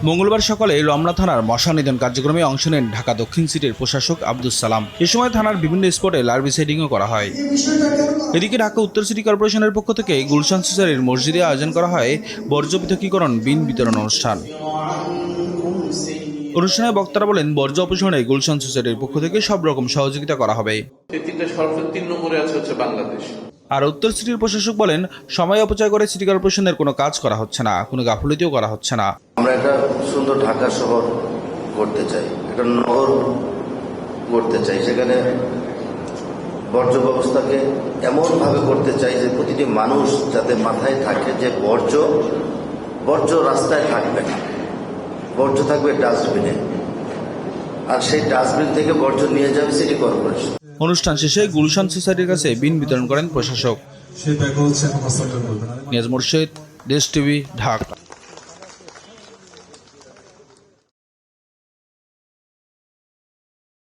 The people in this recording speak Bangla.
মঙ্গলবার সকালে রমনা থানার মশা নিধন কার্যক্রমে অংশ নেন ঢাকা দক্ষিণ সিটির প্রশাসক আব্দুস সালাম। এ সময় থানার বিভিন্ন স্পটে লার্ভিসাইডিংও করা হয়। এদিকে ঢাকা উত্তর সিটি কর্পোরেশনের পক্ষ থেকে গুলশান সোসাইটির মসজিদে আয়োজন করা হয় বর্জ্য পৃথকীকরণ বিন বিতরণ অনুষ্ঠান। অনুষ্ঠানে বক্তারা বলেন, বর্জ্য অপসারণে গুলশান সোসাইটির পক্ষ থেকে সব রকম সহযোগিতা করা হবে। বাংলাদেশ। আর উত্তর সিটির প্রশাসক বলেন, সময় অপচয় করে সিটি কর্পোরেশনের কোনো কাজ করা হচ্ছে না, কোনো গাফিলতিও করা হচ্ছে না। আমরা একটা সুন্দর ঢাকা শহর করতে চাই, একটা নগর করতে চাই, সেখানে বর্জ্য ব্যবস্থাকে এমনভাবে করতে চাই যে প্রতিটি মানুষ যাতে মাথায় থাকে যে বর্জ্য রাস্তায় থাকবে না, বর্জ্য থাকবে ডাস্টবিনে, আর সেই ডাস্টবিন থেকে বর্জ্য নিয়ে যাবে সিটি কর্পোরেশন। অনুষ্ঠান শেষে গুলশান সোসাইটির কাছে বিন বিতরণ করেন প্রশাসক। নিয়াজ মুর্শিদ, দেশ টিভি, ঢাকা।